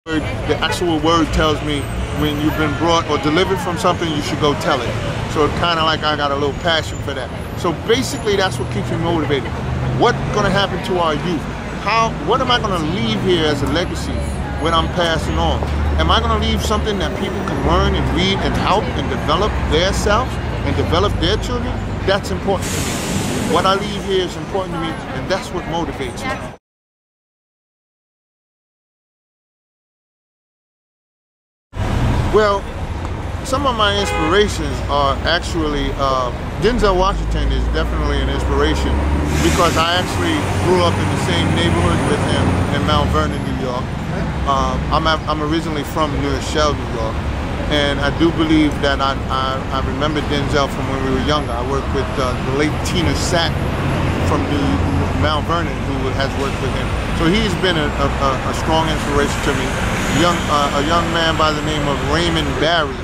The actual word tells me when you've been brought or delivered from something, you should go tell it. So it's kind of like I got a little passion for that. So basically that's what keeps me motivated. What's gonna happen to our youth? What am I gonna leave here as a legacy when I'm passing on? Am I gonna leave something that people can learn and read and help and develop their selves and develop their children? That's important to me. What I leave here is important to me, and that's what motivates me. Well, some of my inspirations are actually, Denzel Washington is definitely an inspiration because I actually grew up in the same neighborhood with him in Mount Vernon, New York. I'm originally from New Rochelle, New York, and I do believe that I remember Denzel from when we were younger. I worked with the late Tina Sack from Mount Vernon, who has worked with him. So he's been a strong inspiration to me. A young man by the name of Raymond Barry,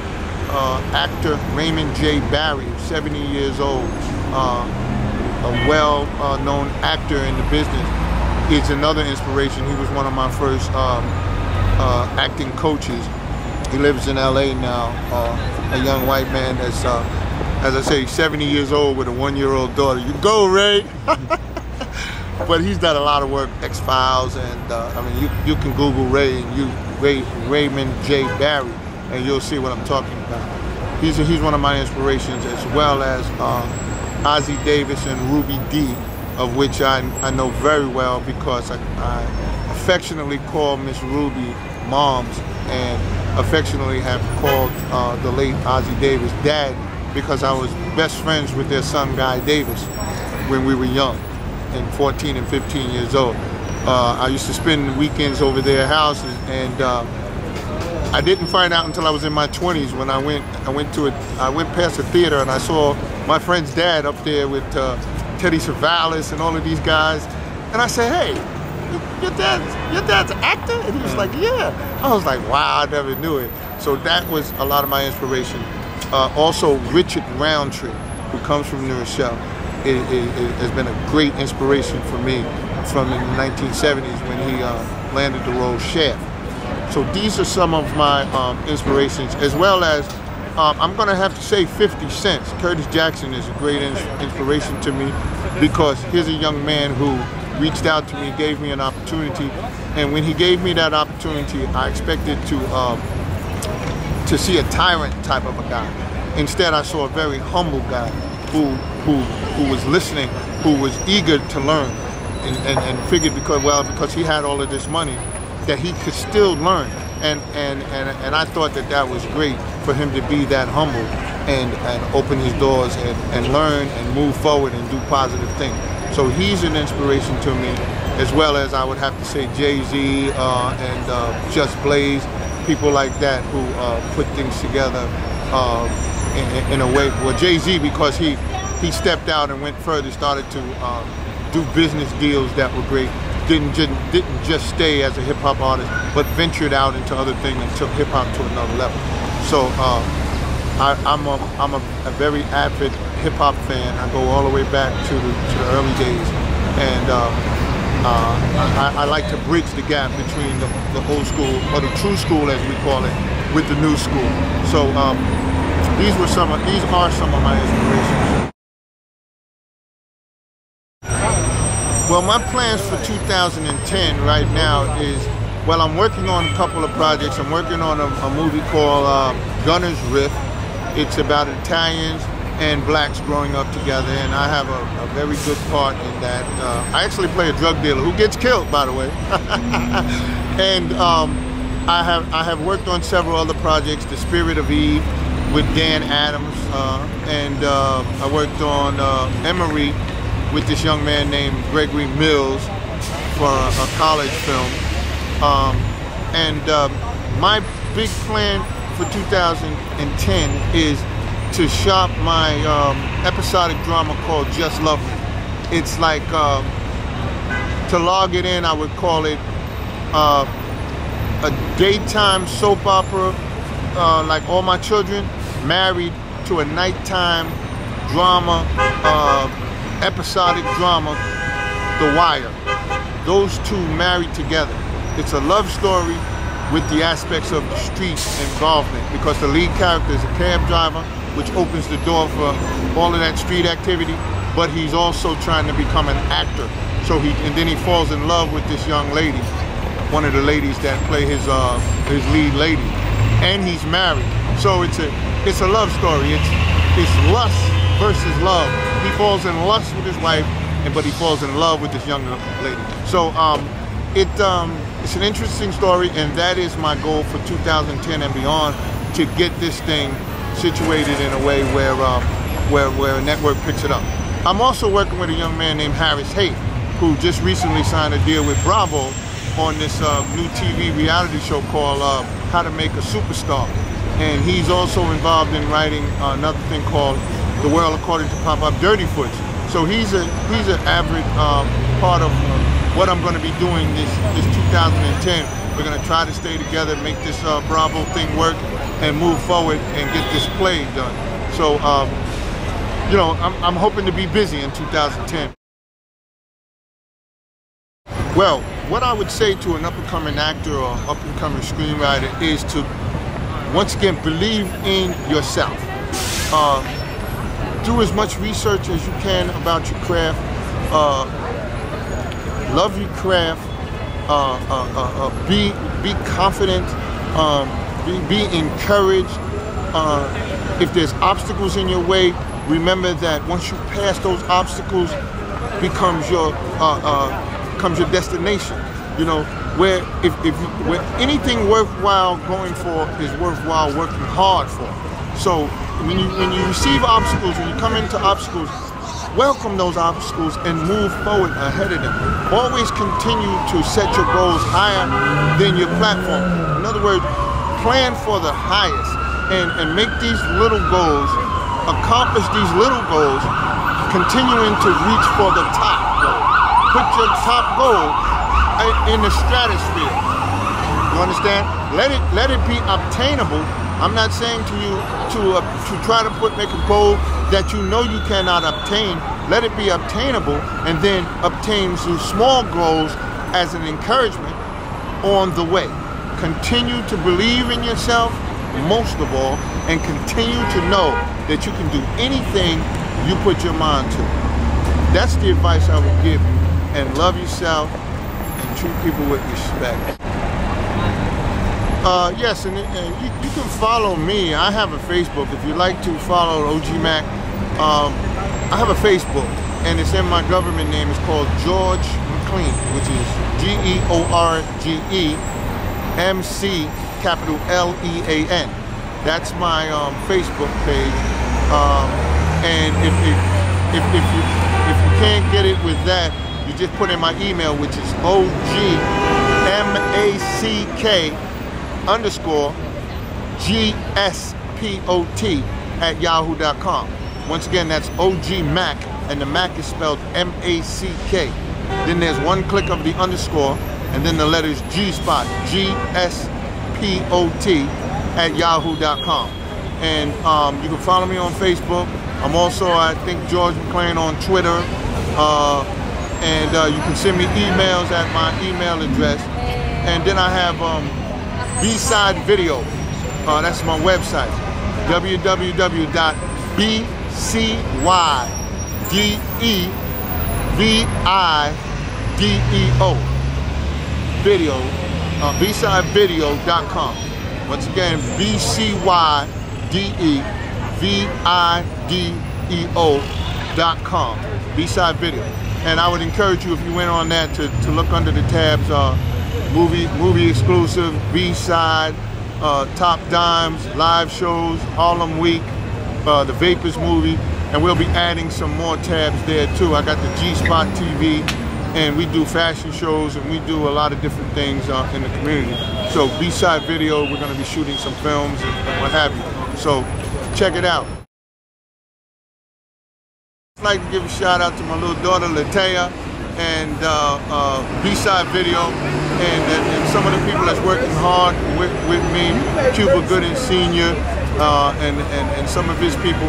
actor Raymond J. Barry, 70 years old, a well-known actor in the business, is another inspiration. He was one of my first acting coaches. He lives in LA now, a young white man that's, as I say, 70 years old with a 1-year-old daughter. You go, Ray! But he's done a lot of work, X-Files, and I mean, you can Google Ray and Raymond J. Barry, and you'll see what I'm talking about. He's one of my inspirations, as well as Ozzie Davis and Ruby Dee, of which I know very well because I affectionately call Miss Ruby Moms, and affectionately have called the late Ozzie Davis Dad, because I was best friends with their son Guy Davis when we were young, and 14 and 15 years old. I used to spend weekends over their houses, and I didn't find out until I was in my 20s when I went past the theater and I saw my friend's dad up there with Teddy Savalas and all of these guys, and I said, "Hey, your dad's an actor?" And he was like, "Yeah." I was like, "Wow, I never knew it." So that was a lot of my inspiration. Also, Richard Roundtree, who comes from New Rochelle, has been a great inspiration for me from in the 1970s when he landed the role Chef. So these are some of my inspirations, as well as I'm going to have to say 50 Cent. Curtis Jackson is a great inspiration to me because here's a young man who reached out to me, gave me an opportunity, and when he gave me that opportunity, I expected to see a tyrant type of a guy. Instead, I saw a very humble guy who was listening, who was eager to learn, and figured because he had all of this money that he could still learn, and I thought that was great for him to be that humble and open his doors and learn and move forward and do positive things. So he's an inspiration to me, as well as I would have to say Jay-Z and Just Blaze, people like that who put things together in a way. Well, Jay-Z, because he stepped out and went further, started to do business deals that were great. Didn't just stay as a hip-hop artist, but ventured out into other things and took hip-hop to another level. So I'm a very avid hip-hop fan. I go all the way back to the early days, and I like to bridge the gap between the old school, or the true school as we call it, with the new school. So these are some of my inspirations. Well, my plans for 2010 right now is, well, I'm working on a couple of projects. I'm working on a movie called Gunner's Rift. It's about Italians and blacks growing up together, and I have a very good part in that. I actually play a drug dealer who gets killed, by the way. And I have worked on several other projects, The Spirit of Eve with Dan Adams, and I worked on Emery with this young man named Gregory Mills for a college film. My big plan for 2010 is to shop my episodic drama called Just Love Me. It's like, to log it in, I would call it a daytime soap opera, like All My Children, married to a nighttime drama, episodic drama, The Wire. Those two married together. It's a love story with the aspects of the street involvement, because the lead character is a cab driver, which opens the door for all of that street activity, but he's also trying to become an actor. So and then he falls in love with this young lady, one of the ladies that play his lead lady, and he's married. So it's a love story. It's lust versus love. He falls in lust with his wife, but he falls in love with this young lady. So it's an interesting story, and that is my goal for 2010 and beyond, to get this thing situated in a way where a network picks it up. I'm also working with a young man named Harris Hayes, who just recently signed a deal with Bravo on this new TV reality show called How to Make a Superstar. And he's also involved in writing another thing called The World According to Pop-Up Dirty Foots. So he's an avid part of what I'm going to be doing this 2010. We're going to try to stay together, make this Bravo thing work, and move forward and get this play done. So, you know, I'm hoping to be busy in 2010. Well, what I would say to an up-and-coming actor or up-and-coming screenwriter is to, once again, believe in yourself. Do as much research as you can about your craft. Love your craft. Be confident. Be encouraged. If there's obstacles in your way, remember that once you pass those obstacles, becomes your destination. You know, where anything worthwhile going for is worthwhile working hard for. So when you receive obstacles, when you come into obstacles, welcome those obstacles and move forward ahead of them. Always continue to set your goals higher than your platform. In other words, plan for the highest and make these little goals, accomplish these little goals, continuing to reach for the top goal. Put your top goal in the stratosphere. You understand? Let it be obtainable. I'm not saying to you to try to make a goal that you know you cannot obtain. Let it be obtainable, and then obtain some small goals as an encouragement on the way. Continue to believe in yourself, most of all, and continue to know that you can do anything you put your mind to. That's the advice I would give you. And love yourself and treat people with respect. Yes, and you can follow me. I have a Facebook. If you'd like to follow O.G. Mack, I have a Facebook, and it's in my government name. It's called George McLean, which is George MC capital Lean. That's my Facebook page. And if you can't get it with that, you just put in my email, which is OGMack_GSPOT@yahoo.com. Once again, that's OG Mack, and the Mack is spelled M-A-C-K. Then there's one click of the underscore, and then the letters G spot, GSPOT@yahoo.com. And you can follow me on Facebook. I'm also, I think, George McLean on Twitter. And you can send me emails at my email address. And then I have B-Side Video. That's my website, www.bcydevideo video, bsidevideo.com. Once again, bcydevideo.com. B-Side Video. And I would encourage you, if you went on that, to look under the tabs, movie exclusive, B-Side, Top Dimes, live shows, Harlem Week, the Vapors movie, and we'll be adding some more tabs there too. I got the G-Spot TV, and we do fashion shows, and we do a lot of different things in the community. So B-Side Video, we're going to be shooting some films and what have you. So check it out. I'd like to give a shout out to my little daughter Latea, and B-Side Video, and some of the people that's working hard with me, Cuba Gooding Sr., and some of his people.